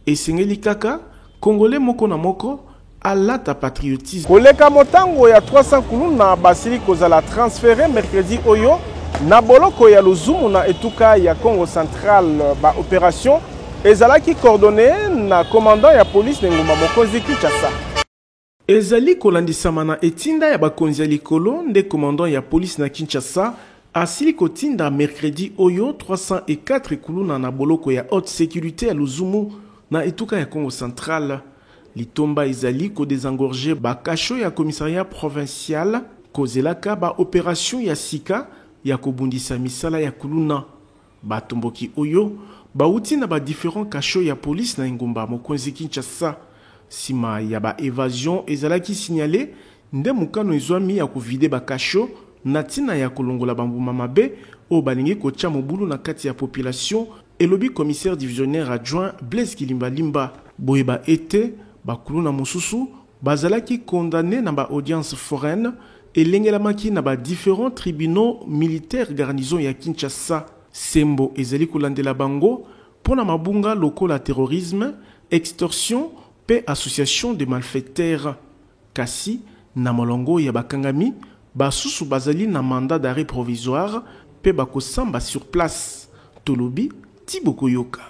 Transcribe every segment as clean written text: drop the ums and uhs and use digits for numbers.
esengeli kaka Congolais moko na moko alata patriotisme. Koleka motango ya 300 kulu na basili kozala transféré mercredi oyo na boloko ya Luzumu na etuka ya Congo Central. Ba opération ezalaki coordonné na commandant ya police Ngumba Mokonzi Kinshasa. Ezali kolandisama na etinda ya bakonzi ya likolo nde commandant ya police na Kinshasa asili kotinda mercredi oyo 304 kuluna na boloko ya haute sécurité ya Luzumu na etuka ya Congo Central. Litomba ezali ko désengorger ba kasho ya commissariat provincial kozelaka ba opération ya sika ya kobundisa misala ya kuluna. Batomboki oyo bauti na ba différents kasho ya police na Ngumba Mokonzi Kinshasa. Sima ya ba évasion ezalaki signalé nde mukano ezwami ya kovide ba kasho na tina ya kolongola bambuma mabe o balingi kotia mobulu na kati ya population elobi commissaire divisionnaire adjoint Blaise Kilimba Limba. Boyeba ete bakuluna mosusu bazalaki condamné na ba audience foraine elengelamaki na ba différents tribunaux militaires garnison ya Kinshasa. Sembo ezali kolandela bango pona mabunga lokola terrorisme, extorsion pe association de malfaiteurs. Kasi na molongo ya bakangami basusu bazali na mandat d'arrêt provisoire pe bakosamba sur place. Tolobi Tiboko Yoka.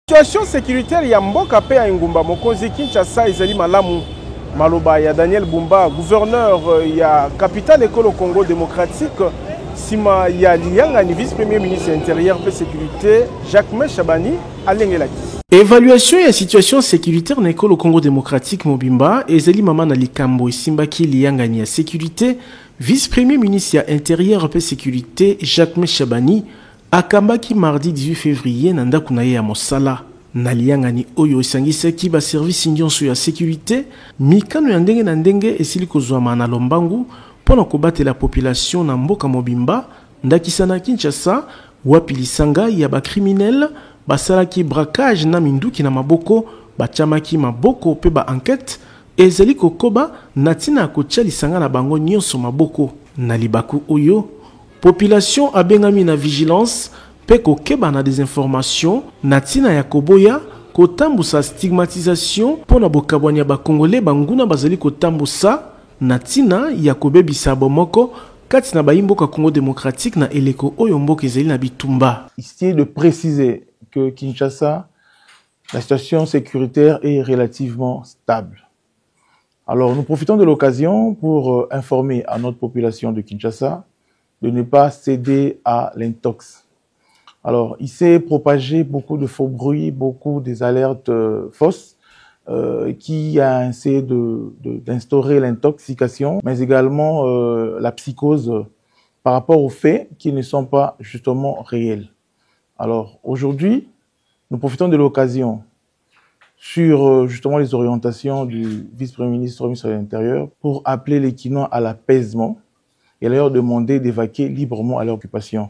Situation sécuritaire ya mboka pe ya Ngumba Mokonzi Kinshasa ezali malamu. Maloba ya Daniel Bumba, gouverneur ya capitale école Congo démocratique, sima ya Lianga ni vice-premier ministre intérieur pe sécurité Jacques Chabani alengelaki. Évaluation ya situation sécuritaire na école Congo démocratique Mobimba ezali mama na likambo esimbaki Lianga ni ya sécurité vice-premier ministre ya intérieur pe sécurité Jacques Chabani akambaki mardi 18 février na ndako na ye ya mosala. Na Liangani oyo esangisaki ba service nyonso ya sécurité mikano ya ndenge na ndenge esili kozwama na lombangu pona kobatela population na mboka mobimba ndakisa na Kinshasa wapi lisanga ya ba criminel basalaki braquage na minduki na maboko bachamaki maboko pe ba enquête ezali kokoba na tina kotia lisanga na bango nyonso maboko. Na libaku oyo population abengami na vigilance pe kokeba na des informations na tina ya koboya kotambusa stigmatisation pona bokabwani ya bakongole banguna bazali kotambusa na tina ya kobebisa bomoko kati na baimboka Congo démocratique na eleko oyo mboka ezali na bitumba. Ici de préciser que Kinshasa, la situation sécuritaire est relativement stable. Alors nous profitons de l'occasion pour informer à notre population de Kinshasa de ne pas céder à l'intox. Alors, il s'est propagé beaucoup de faux bruits, beaucoup des alertes fausses qui a essayé d'instaurer l'intoxication, mais également la psychose par rapport aux faits qui ne sont pas justement réels. Alors, aujourd'hui, nous profitons de l'occasion sur justement les orientations du vice-premier ministre de l'Intérieur pour appeler les Kinois à l'apaisement et leur demander d'évacuer librement à leur occupation.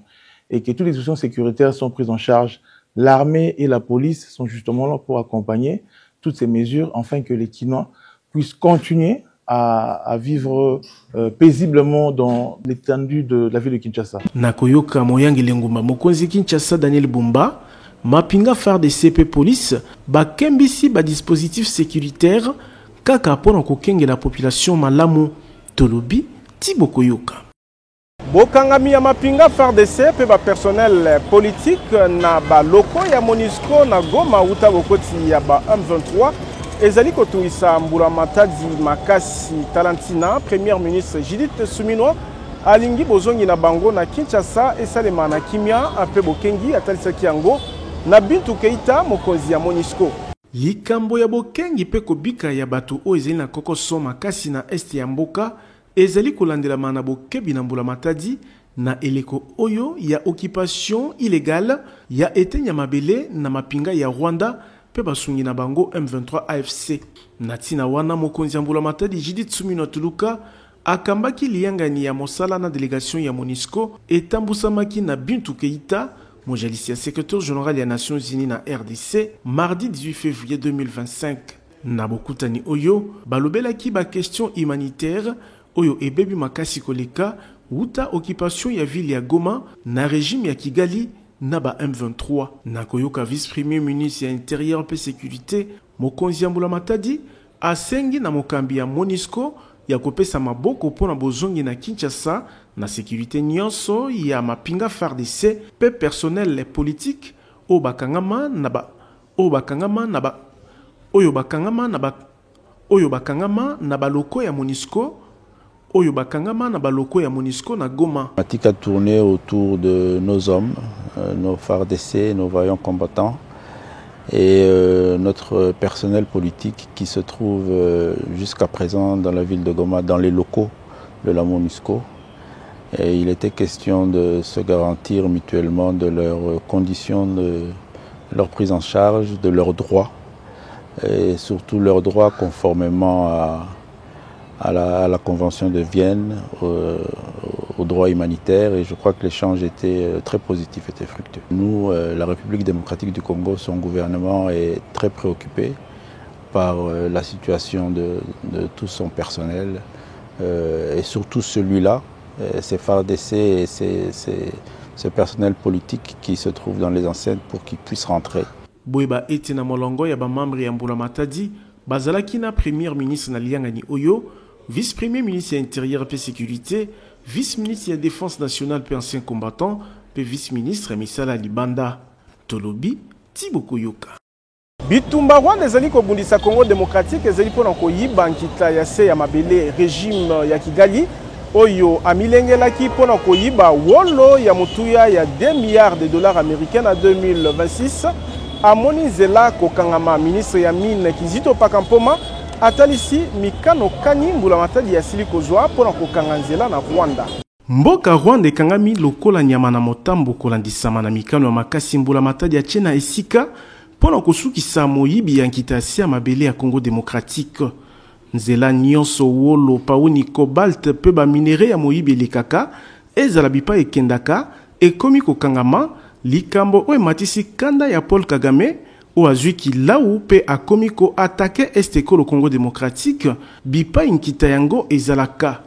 Et que toutes les questions sécuritaires sont prises en charge. L'armée et la police sont justement là pour accompagner toutes ces mesures afin que les Kinois puissent continuer à vivre paisiblement dans l'étendue de la ville de Kinshasa. Nakoyoka Moyangi Ngumba Mokonzi Kinshasa Daniel Bumba, mapinga FARDC police, bakembisi ba dispositif sécuritaire kaka pona kokenge la population malamu. Tolobi Tiboko Yoka. Bokangami ya mapinga FARDC pe ba personnel politique na ba loko ya MONUSCO na Goma uta bokoti ya ba M23 ezali kotuisa mbula matadi makasi Talantina. Premier ministre Judith Suminwa alingi bozongi na bango na Kinshasa esalema na kimia ape bokengi atalisaki yango na Bintu Keita mokonzi ya MONUSCO. Likambo ya bokengi pe kobika ya batu o ezali na kokoso makasi na este ya mboka ezali kolandela mana bokebi na mbula matadi na eleko oyo ya occupation illégale ya etenya mabele na mapinga ya Rwanda pe basungi na bango M23 AFC. Na tina wana mokonzi ya mbula matadi Judith Suminwa Tuluka akambaki liyangani ya mosala na délégation ya MONUSCO etambusamaki na Bintu Keita mojalisi ya secrétaire général ya Nations Unies na RDC mardi 18 février 2025. Na bokutani oyo balobelaki ba question humanitaire oyo ebebi makasi koleka uta occupation ya ville ya Goma na régime ya Kigali Naba M23. Nakoyoka vice-premier ministre ya intérieur pe sécurité Mokonzi Mbula Matadi asengi na mokambi ya MONUSCO ya kopesa maboko pona bozongi na Kinshasa na sécurité nyonso ya mapinga FARDC pe personnel politique o bakangama na baloko ya MONUSCO oyo bakangama na baloko ya MONUSCO na Goma. Thématique a tourné autour de nos hommes, nos FARDC, nos vaillants combattants et notre personnel politique qui se trouve jusqu'à présent dans la ville de Goma, dans les locaux de la MONUSCO. Et il était question de se garantir mutuellement de leurs conditions, de leur prise en charge, de leurs droits et surtout leurs droits conformément à la Convention de Vienne, aux droits humanitaires, et je crois que l'échange était très positif, était fructueux. Nous, la République démocratique du Congo, son gouvernement est très préoccupé par la situation de tout son personnel, et surtout celui-là, ces FARDC et ce personnel politique qui se trouve dans les enceintes pour qu'ils puissent rentrer. Boyeba Etina Molongo ya ba membre ya Mbula Matadi, bazalaki na premier ministre na Liangani Oyo, vice-premier ministre intérieur et sécurité, vice-ministre de défense nationale et ancien combattant, et vice-ministre Misala Libanda. Tolobi, Tiboko Yoka. Bitumba Rwanda ezali kobundisa Congo démocratique ezali pona koyiba nkita ya se ya mabele régime ya Kigali oyo amilengelaki pona koyiba wolo ya mutuya ya 2 milliards de dollars américains en 2026. Amoni Zela kokangama ministre ya mine Kizito Pakampoma atalisi mikano kani Mbula Matadi ya sili kozwa pona kokanga nzela na Rwanda. Mboka Rwanda ekangami lokola nyama na motambo kolandisama na mikano ya makasi Mbula Matadi ya chena esika pona kosukisa moyibi ya nkitasi ya mabele ya Congo démocratique. Nzela nyonso wolo pauni cobalt pe ba minere ya moyibi lekaka ezala bipa ekendaka ekomi kokangama likambo o matisi kanda ya Paul Kagame o azwiki lau pe akomiko atake esteko le Congo démocratique bipa inkita yango ezalaka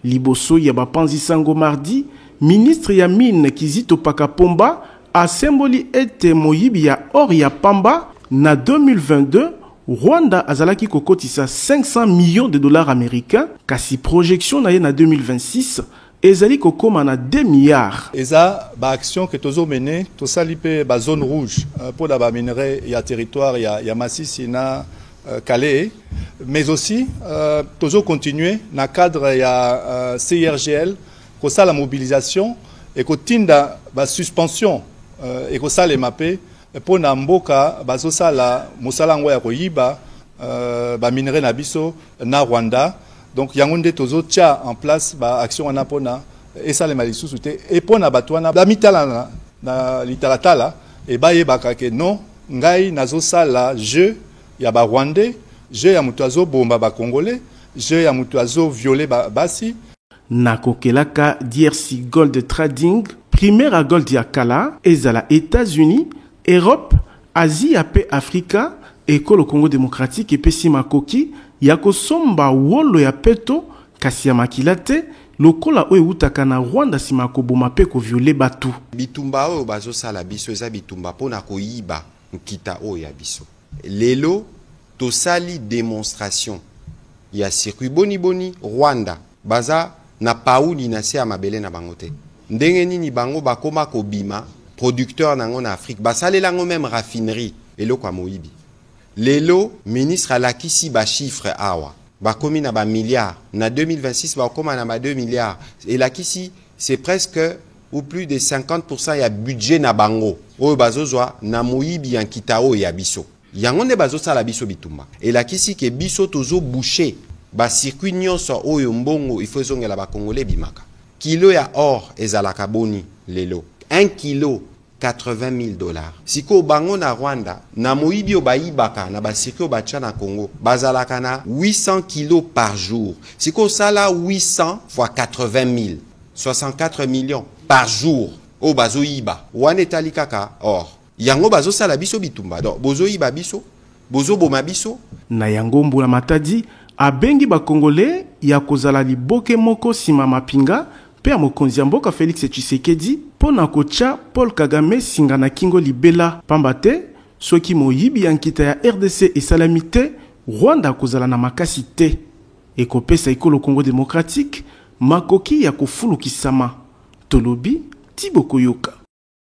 liboso ya bapanzi sango mardi ministre ya mine Kizito Pakapomba asemboli ete moyibi ya or ya pamba na 2022 Rwanda azalaki kokotisa 500 millions de dollars américains kasi projection na ye na 2026 ezali kokoma na 2 milliards. Eza ba action que tozo mené to sali pe ba zone rouge pour la ba minerai ya territoire ya Masisi na Calais, mais aussi tozo continuer na cadre ya CIRGL ko sa la mobilisation et ko tinda ba suspension et ko sa le mapé pour na mboka bazo sala musala ngo ya koyiba ba minerai na biso na Rwanda. Donc yangonde tozo tia en place ba action wana pona et ça les malisusu te et pona batwana la mitala na litalatala et ba yebaka ke non ngai nazo sala jeu ya ba Rwandais, jeu ya mutu azo bomba ba Congolais, jeu ya mutu azo violer ba basi. Nakokelaka DRC Gold Trading, primaire à Gold ya Kala, ezala États-Unis, Europe, Asie ape Afrika, École Congo démocratique et pesi makoki yako somba wolo ya peto kasi ya makilate lokola oyo utaka na Rwanda sima koboma pe ko violer batu. Bitumba oyo bazo sala biso eza bitumba pona koyiba nkita oyo ya biso. Lelo tosali démonstration ya circuit boni Rwanda baza na pauni na se ya mabele na bango te. Ndenge nini bango bakoma kobima producteur nango na Afrique basalela ngo même raffinerie eloko ya moyibi. Lelo ministre alakisi ba chiffre awa ba komi na ba milliards na 2026 ba koma na ba 2 milliards et lakisi c'est presque ou plus de 50% ya budget na bango oyo bazozwa na moyibi ya nkitao ya biso yango nde bazosala biso bitumba et lakisi ke biso tozo boucher ba circuit nyonso oyo mbongo ifo ezongela ba congolais bimaka kilo ya or ezalaka boni lelo 1 kilo $80,000. Siko bango na Rwanda, na moyibi obayibaka na basiko bacha na Congo, bazalaka na 800 kilos par jour. Siko sala 800 fois 80,000, 64 millions par jour. O bazo yiba, wane talikaka or. Yango bazo sala biso bitumba. Donc bozo yiba biso, bozo boma biso. Na yango Mbula Matadi, abengi ba Congolais ya kozala liboke moko sima mapinga, pe mokonzi mboka Félix Tshisekedi pona kocha Paul Kagame singa na kingo libela pamba te soki moyibi ya nkita ya RDC esalami te Rwanda kozala na makasi te ekopesa ekolo Congo démocratique makoki ya kofulukisama tolobi Thibaut Koyoka.